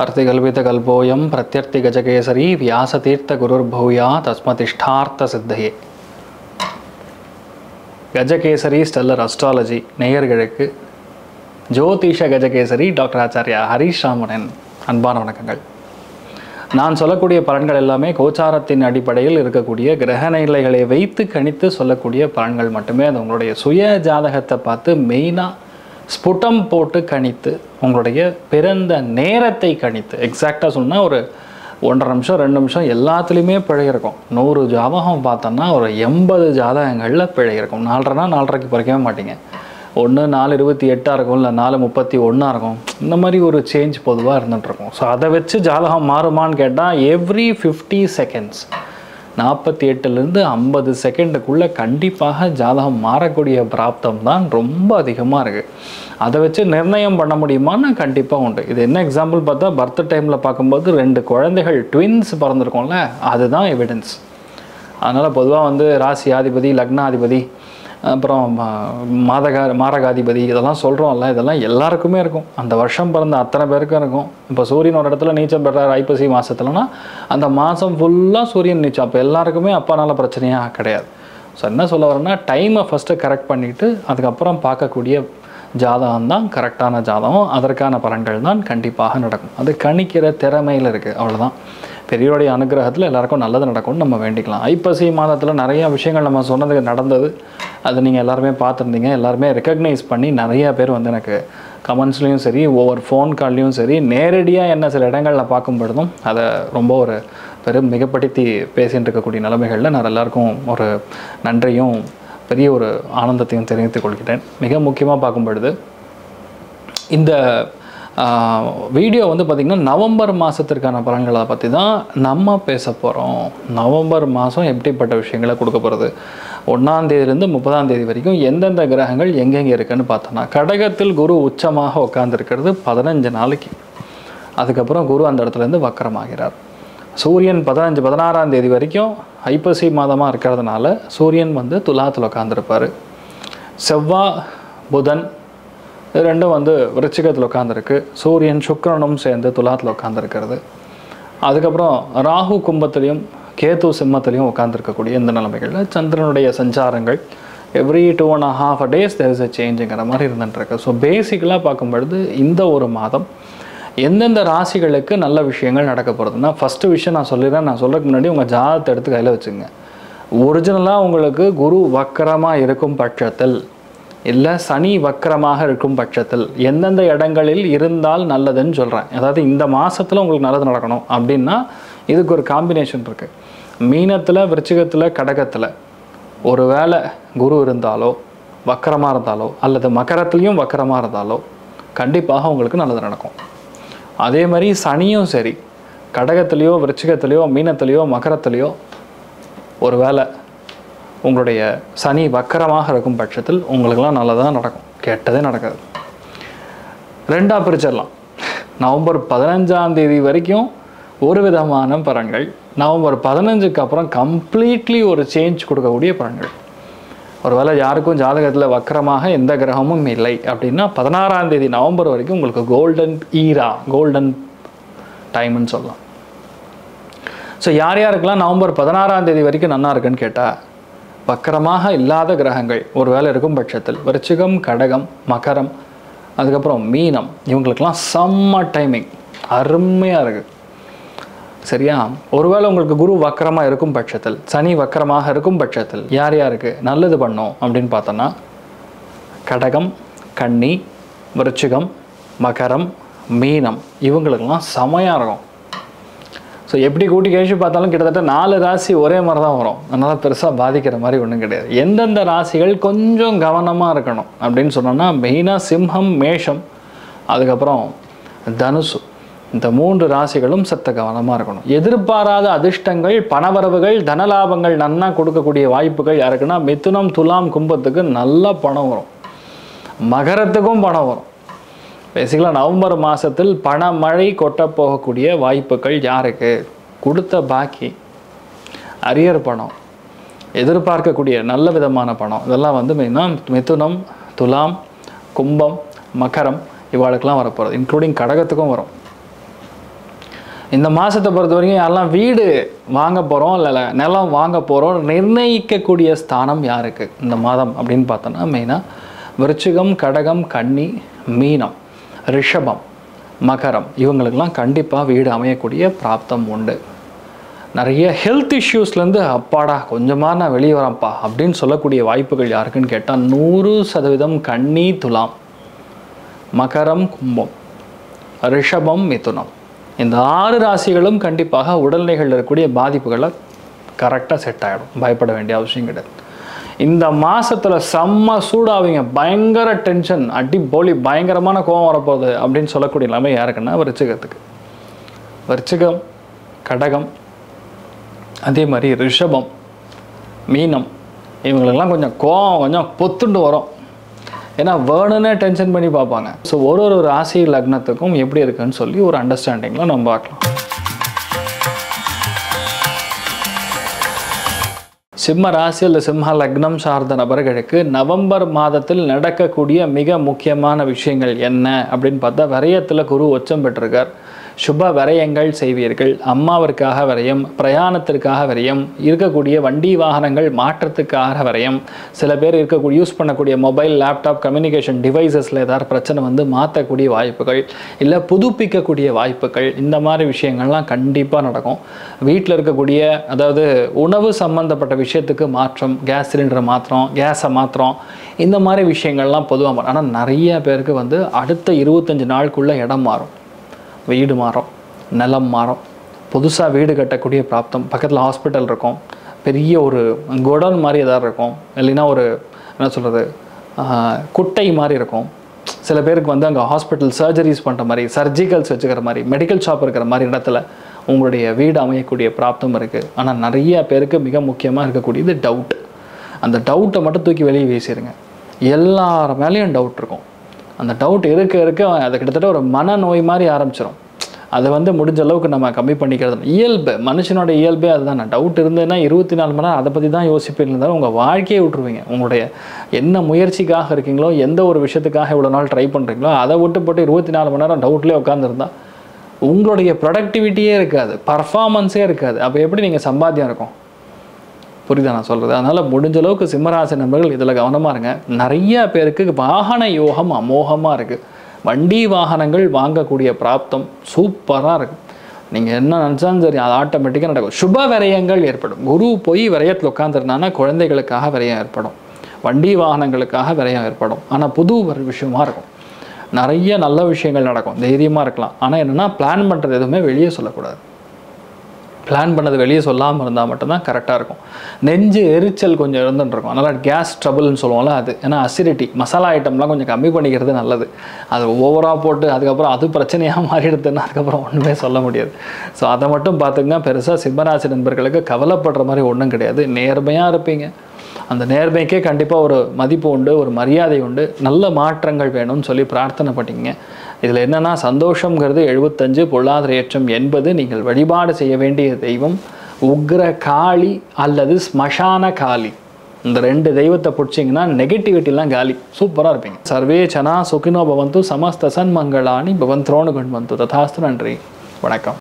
अर्तिकल्पितकल्पोऽयं प्रत्यर्थिगजकेसरी व्यासतीर्थगुरुर्भूया तस्मतिष्ठार्थ सिद्धये. Gajakesari stellar astrology நேயர்களுக்கு ஜோதிஷ Gajakesari doctor Acharya Harish ராமனின் அன்பான வணக்கங்கள். நான் சொல்லக்கூடிய பலன்கள் எல்லாமே கோச்சாரத்தின் அடிப்படையில் இருக்கக்கூடிய கிரக நிலைகளை வைத்து கணித்து சொல்லக்கூடிய பலன்கள் மட்டுமே. அது உங்களுடைய சுய ஜாதகத்தை பார்த்து மெயினாக ஸ்புட்டம் போட்டு கணித்து உங்களுடைய பிறந்த நேரத்தை கணித்து எக்ஸாக்டாக சொன்னால் ஒரு 1.5 நிமிஷம் 2 நிமிஷம் எல்லாத்துலேயுமே பிழை இருக்கும். 100 ஜாதகம் பார்த்தோன்னா ஒரு 80 ஜாதகங்களில் பிழை இருக்கும். 4.5னா 4.5க்கு பறிக்கவே மாட்டீங்க. 1 4:28 இருக்கும், இல்லை 4:31 இருக்கும். இந்த மாதிரி ஒரு சேஞ்ச் பொதுவாக இருந்துகிட்ருக்கும். ஸோ அதை வச்சு ஜாதகம் மாறுமான்னு கேட்டால் எவ்ரி 50 செகண்ட்ஸ் 48லேருந்து 50 செகண்டுக்குள்ளே கண்டிப்பாக ஜாதகம் மாறக்கூடிய பிராப்தம் தான் ரொம்ப அதிகமாக இருக்குது. அதை வச்சு நிர்ணயம் பண்ண முடியுமான்னு கண்டிப்பாக உண்டு. இது என்ன எக்ஸாம்பிள் பார்த்தா பர்த் டைமில் பார்க்கும்போது 2 குழந்தைகள் ட்வின்ஸ் பிறந்திருக்கோம்ல, அதுதான் எவிடன்ஸ். அதனால் பொதுவாக ராசியாதிபதி, லக்னாதிபதி, அப்புறம் மாரகாதிபதி இதெல்லாம் சொல்கிறோம்ல, இதெல்லாம் எல்லாருக்குமே இருக்கும். அந்த வருஷம் பிறந்த அத்தனை பேருக்கும் இருக்கும். இப்போ சூரியன் ஒரு இடத்துல நீச்சம் பெறார் ஐப்பசி மாதத்துலனா அந்த மாதம் ஃபுல்லாக சூரியன் நீச்சம். அப்போ எல்லாருக்குமே அப்பானால பிரச்சனையாக கிடையாது. ஸோ என்ன சொல்ல வரேன்னா, டைமை ஃபஸ்ட்டு கரெக்ட் பண்ணிவிட்டு அதுக்கப்புறம் பார்க்கக்கூடிய ஜாதகம் தான் கரெக்டான ஜாதகம். அதற்கான பலன்கள் தான் கண்டிப்பாக நடக்கும். அது கணிக்கிற திறமையில் இருக்குது, அவ்வளோதான். பெரியோடைய அனுகிரகத்தில் எல்லாருக்கும் நல்லது நடக்கும்னு நம்ம வேண்டிக்கலாம். ஐப்பசி மாதத்தில் நிறையா விஷயங்கள் நம்ம சொன்னது நடந்தது. அது நீங்கள் எல்லாருமே பார்த்துருந்தீங்க. எல்லாருமே ரெக்கக்னைஸ் பண்ணி நிறையா பேர் எனக்கு கமெண்ட்ஸ்லேயும் சரி, ஒவ்வொரு ஃபோன் கால்லையும் சரி, நேரடியாக என்ன சில இடங்களில் பார்க்கும்பொழுதும் அதை ரொம்ப ஒரு மிகப்படுத்தி பேசிகிட்டு இருக்கக்கூடிய நிலைமைகளில் நான் எல்லாருக்கும் ஒரு நன்றியும் பெரிய ஒரு ஆனந்தத்தையும் தெரிவித்துக் கொள்கிறேன். மிக முக்கியமாக பார்க்கும் பொழுது இந்த வீடியோ பார்த்திங்கன்னா நவம்பர் மாதத்திற்கான பலன்களை பற்றி தான் நம்ம பேச போகிறோம். நவம்பர் மாதம் எப்படிப்பட்ட விஷயங்களை கொடுக்க போகிறது, 1ஆம் தேதியிலேருந்து 30ஆம் தேதி வரைக்கும் எந்தெந்த கிரகங்கள் எங்கெங்கே இருக்குன்னு பார்த்தோன்னா, கடகத்தில் குரு உச்சமாக உட்காந்துருக்கிறது 15 நாளைக்கு. அதுக்கப்புறம் குரு அந்த இடத்துலேருந்து வக்கரமாகிறார். சூரியன் 16ஆம் தேதி வரைக்கும் ஐப்பசி மாதமாக இருக்கிறதுனால சூரியன் துலாத்தில் உட்காந்துருப்பார். செவ்வாய் புதன் ரெண்டும் விருச்சிகத்தில் உட்காந்துருக்கு. சூரியன் சுக்கிரனும் சேர்ந்து துலாத்தில் உட்காந்துருக்கிறது. அதுக்கப்புறம் ராகு கும்பத்திலையும் கேது சிம்மத்திலையும் உட்காந்துருக்கக்கூடிய இந்த நிலைமைகளில் சந்திரனுடைய சஞ்சாரங்கள் every 2.5 days there is a சேஞ்சுங்கிற மாதிரி இருந்துட்டுருக்கு. ஸோ பேசிக்கலாக பார்க்கும்பொழுது இந்த ஒரு மாதம் எந்தெந்த ராசிகளுக்கு நல்ல விஷயங்கள் நடக்க போகிறதுனா, ஃபஸ்ட்டு விஷயம் நான் சொல்லிடுறேன். நான் சொல்கிறதுக்கு முன்னாடி உங்கள் ஜாதகத்தை எடுத்து கையில் வச்சுங்க. ஒரிஜினலாக உங்களுக்கு குரு வக்கரமாக இருக்கும் பட்சத்தில், இல்லை சனி வக்கரமாக இருக்கும் பட்சத்தில் எந்தெந்த இடங்களில் இருந்தால் நல்லதுன்னு சொல்கிறேன். அதாவது இந்த மாதத்தில் உங்களுக்கு நல்லது நடக்கணும் அப்படின்னா இதுக்கு ஒரு காம்பினேஷன் இருக்குது. மீனத்தில், விருச்சிகத்தில், கடகத்தில் ஒரு வேளை குரு இருந்தாலோ வக்கரமாக இருந்தாலோ அல்லது மகரத்துலேயும் வக்கரமாக இருந்தாலோ கண்டிப்பாக உங்களுக்கு நல்லது நடக்கும். அதே மாதிரி சனியும் சரி, கடகத்துலேயோ விருச்சிகத்துலேயோ மீனத்துலேயோ மகரத்துலேயோ ஒரு வேளை உங்களுடைய சனி வக்கரமாக இருக்கும் பட்சத்தில் உங்களுக்கெல்லாம் நல்லதாக நடக்கும், கெட்டதே நடக்காது. ரெண்டாக பிரிச்சிடலாம். நவம்பர் 15ஆம் தேதி வரைக்கும் ஒரு விதமான பலன்கள், நவம்பர் 15க்கு அப்புறம் கம்ப்ளீட்லி ஒரு சேஞ்ச் கொடுக்கக்கூடிய பலன்கள். ஒருவேளை யாருக்கும் ஜாதகத்தில் வக்கரமாக எந்த கிரகமும் இல்லை அப்படின்னா 16ஆம் தேதி நவம்பர் வரைக்கும் உங்களுக்கு கோல்டன் ஈரா, கோல்டன் டைம்னு சொல்லலாம். ஸோ யார் யாருக்கெல்லாம் நவம்பர் 16ஆம் தேதி வரைக்கும் நல்லா இருக்குன்னு கேட்டால், வக்கரமாக இல்லாத கிரகங்கள் ஒரு வேளை இருக்கும் பட்சத்தில் விருச்சிகம், கடகம், மகரம், அதுக்கப்புறம் மீனம், இவங்களுக்கெல்லாம் செம்ம டைமிங், அருமையாக இருக்குது. சரியா? ஒருவேளை உங்களுக்கு குரு வக்கரமாக இருக்கும் பட்சத்தில், சனி வக்கரமாக இருக்கும் பட்சத்தில் யார் யாருக்கு நல்லது பண்ணோம் அப்படின்னு பார்த்தோன்னா, கடகம், கன்னி, விருச்சிகம், மகரம், மீனம், இவங்களுக்கெல்லாம் செமையாக இருக்கும். ஸோ எப்படி கூட்டி கழிச்சு பார்த்தாலும் கிட்டத்தட்ட 4 ராசி ஒரே மாதிரி தான் வரும். அதனால் பெருசாக பாதிக்கிற மாதிரி ஒன்றும் கிடையாது. எந்தெந்த ராசிகள் கொஞ்சம் கவனமாக இருக்கணும் அப்படின்னு சொன்னோன்னா, மெயினாக சிம்மம், மேஷம், அதுக்கப்புறம் தனுசு, இந்த 3 ராசிகளும் சத்த கவனமாக இருக்கணும். எதிர்பாராத அதிர்ஷ்டங்கள், பணவரவுகள், தனலாபங்கள் நன்னா கொடுக்கக்கூடிய வாய்ப்புகள் யாருக்குன்னா, மிதுனம், துலாம், கும்பத்துக்கு நல்ல பணம் வரும். மகரத்துக்கும் பணம் வரும். பேசிக்கலாக நவம்பர் மாதத்தில் பணமழை கொட்ட போகக்கூடிய வாய்ப்புகள் யாருக்கு? கொடுத்த பாக்கி, அரியர் பணம், எதிர்பார்க்கக்கூடிய நல்ல விதமான பணம், இதெல்லாம் மெயினாக மிதுனம், துலாம், கும்பம், மகரம் இவாளுக்கெல்லாம் வரப்போகிறது. இன்க்ளூடிங் கடகத்துக்கும் வரும். இந்த மாதத்தை பொறுத்த வரைக்கும் யாரெல்லாம் வீடு வாங்க போகிறோம் இல்லை நிலம் வாங்க போகிறோம் நிர்ணயிக்கக்கூடிய ஸ்தானம் யாருக்கு இந்த மாதம் அப்படின்னு பார்த்தோன்னா மெயினாக விருச்சிகம், கடகம், கன்னி, மீனம், ரிஷபம், மகரம் இவங்களுக்கெல்லாம் கண்டிப்பாக வீடு அமையக்கூடிய பிராப்தம் உண்டு. நிறைய ஹெல்த் இஷ்யூஸ்லேருந்து அப்பாடா கொஞ்சமாக நான் வெளியே வரேன்ப்பா அப்படின்னு சொல்லக்கூடிய வாய்ப்புகள் யாருக்குன்னு கேட்டால் 100% கன்னி, துலாம், மகரம், கும்பம், ரிஷபம், மிதுனம் இந்த 6 ராசிகளும் கண்டிப்பாக உடல்நிலைகளில் இருக்கக்கூடிய பாதிப்புகளை கரெக்டாக செட் ஆகிடும். பயப்பட வேண்டிய அவசியம் கிடையாது. இந்த மாதத்தில் செம்ம சூடாவீங்க, பயங்கர டென்ஷன், அடி போலி பயங்கரமான கோபம் வரப்போகுது அப்படின்னு சொல்லக்கூடிய நிலைமை யாருக்குன்னா விருச்சிகத்துக்கு. விருச்சிகம், கடகம், அதே மாதிரி ரிஷபம், மீனம் இவங்களுக்கெல்லாம் கொஞ்சம் கோபம் கொஞ்சம் பொத்துண்டு வரும். ஏன்னா வேணுன்னே டென்ஷன் பண்ணி பார்ப்பாங்க. ஸோ ஒரு ராசி லக்னத்துக்கும் எப்படி இருக்குன்னு சொல்லி ஒரு அண்டர்ஸ்டாண்டிங்கில் நம்ம பார்க்கலாம். சிம்ம ராசி அல்லது சிம்ம லக்னம் சார்ந்த நபர்களுக்கு நவம்பர் மாதத்தில் நடக்கக்கூடிய மிக முக்கியமான விஷயங்கள் என்ன அப்படின்னு பார்த்தா, விரயத்தில் குரு உச்சம் பெற்றிருக்கார். சுப விரயங்கள் செய்வீர்கள். அம்மாவிற்காக விரயம், பிரயாணத்திற்காக விரயம், இருக்கக்கூடிய வண்டி வாகனங்கள் மாற்றத்துக்காக விரயம், சில பேர் இருக்கக்கூடிய யூஸ் பண்ணக்கூடிய மொபைல், லேப்டாப், கம்யூனிகேஷன் டிவைசஸில் ஏதாவது பிரச்சனை வந்து மாற்றக்கூடிய வாய்ப்புகள், இல்லை புதுப்பிக்கக்கூடிய வாய்ப்புகள், இந்த மாதிரி விஷயங்கள்லாம் கண்டிப்பாக நடக்கும். வீட்டில் இருக்கக்கூடிய அதாவது உணவு சம்மந்தப்பட்ட விஷயத்துக்கு மாற்றம், கேஸ் சிலிண்டரை மாத்திரம், கேஸை மாத்திரம், இந்த மாதிரி விஷயங்கள்லாம் பொதுவாக மாறும். ஆனால் நிறைய பேருக்கு வந்து அடுத்த 25 நாளுக்குள்ளே இடம் மாறும், வீடு மாறும், நிலம் மாறும், புதுசாக வீடு கட்டக்கூடிய பிராப்தம், பக்கத்தில் ஹாஸ்பிட்டல் இருக்கும், பெரிய ஒரு குடோன் மாதிரி எதாவது இருக்கும், இல்லைன்னா ஒரு என்ன சொல்கிறது குட்டை மாதிரி இருக்கும். சில பேருக்கு வந்து அங்கே ஹாஸ்பிட்டல் சர்ஜரிஸ் பண்ணுற மாதிரி, சர்ஜிக்கல்ஸ் வச்சுக்கிற மாதிரி, மெடிக்கல் ஷாப் இருக்கிற மாதிரி இடத்துல உங்களுடைய வீடு அமையக்கூடிய பிராப்தம் இருக்குது. ஆனால் நிறைய பேருக்கு மிக முக்கியமாக இருக்கக்கூடியது டவுட். அந்த டவுட்டை மட்டும் தூக்கி வெளியே வீசிடுங்க. எல்லார் மேலேயும் டவுட் இருக்கும். அந்த டவுட் இருக்க அது கிட்டத்தட்ட ஒரு மனநோய் மாதிரி ஆரம்பிச்சிடும். அதை வந்து முடிஞ்ச அளவுக்கு நம்ம கம்மி பண்ணிக்கிறது இயல்பு, மனுஷனோட இயல்பே அதுதான். டவுட் இருந்ததுன்னா 24 மணி நேரம் அதை பற்றி தான் யோசிப்பீங்க, இருந்தாலும் உங்கள் வாழ்க்கையை விட்டுருவீங்க. உங்களுடைய என்ன முயற்சிக்காக இருக்கீங்களோ, எந்த ஒரு விஷயத்துக்காக இவ்வளோ நாள் ட்ரை பண்ணுறீங்களோ அதை விட்டு போட்டு 24 மணி நேரம் டவுட்லேயே உட்காந்துருந்தா உங்களுடைய ப்ரொடக்டிவிட்டியே இருக்காது, பர்ஃபார்மன்ஸே இருக்காது. அப்போ எப்படி நீங்கள் சம்பாத்தியம் இருக்கும்? புரியுதா நான் சொல்கிறது? அதனால் முடிஞ்ச அளவுக்கு சிம்மராசி நண்பர்கள் இதில் கவனமாக இருங்க. நிறைய பேருக்கு வாகன யோகம் அமோகமாக இருக்குது. வண்டி வாகனங்கள் வாங்கக்கூடிய பிராப்தம் சூப்பராக இருக்குது. நீங்கள் என்ன நினச்சாலும் சரி அது ஆட்டோமேட்டிக்காக நடக்கும். சுப விரயங்கள் ஏற்படும். குரு போய் விரயத்தில் உட்காந்துருந்தானா குழந்தைகளுக்காக விரயம் ஏற்படும், வண்டி வாகனங்களுக்காக விரயம் ஏற்படும். ஆனால் புது ஒரு விஷயமா இருக்கும். நிறைய நல்ல விஷயங்கள் நடக்கும், தைரியமாக இருக்கலாம். ஆனால் என்னென்னா பிளான் பண்ணுறது எதுவுமே வெளியே சொல்லக்கூடாது. பிளான் பண்ணது வெளியே சொல்லாமல் இருந்தால் மட்டும்தான் கரெக்டாக இருக்கும். நெஞ்சு எரிச்சல் கொஞ்சம் இருந்துருக்கும். அதனால் கேஸ் ட்ரபிள்னு சொல்லுவோம்ல அது. ஏன்னா அசிடிட்டி, மசாலா ஐட்டம்லாம் கொஞ்சம் கம்மி பண்ணிக்கிறது நல்லது. அது ஓவராக போட்டு அதுக்கப்புறம் அது பிரச்சனையாக மாறிடுதுன்னா அதுக்கப்புறம் ஒன்றுமே சொல்ல முடியாது. ஸோ அதை மட்டும் பார்த்துங்க. பெருசாக சிம்மராசி நண்பர்களுக்கு கவலைப்படுற மாதிரி ஒன்றும் கிடையாது. நேர்மையாக இருப்பீங்க. அந்த நேர்மைக்கே கண்டிப்பாக ஒரு மதிப்பு உண்டு, ஒரு மரியாதை உண்டு. நல்ல மாற்றங்கள் வேணும்னு சொல்லி பிரார்த்தனை பண்ணிங்க. இதில் என்னென்னா சந்தோஷங்கிறது 75, பொருளாதார ஏற்றம் 80. நீங்கள் வழிபாடு செய்ய வேண்டிய தெய்வம் உக்ர காளி அல்லது ஸ்மசான காளி. இந்த 2 தெய்வத்தை பிடிச்சிங்கன்னா நெகட்டிவிட்டிலாம் காலி, சூப்பராக இருப்பீங்க. சர்வே சனா சுகினோ பவந்து சமஸ்த சன்மங்களானி பவந்த்ரோணு கண்வந்து ததாஸ்து. நன்றி, வணக்கம்.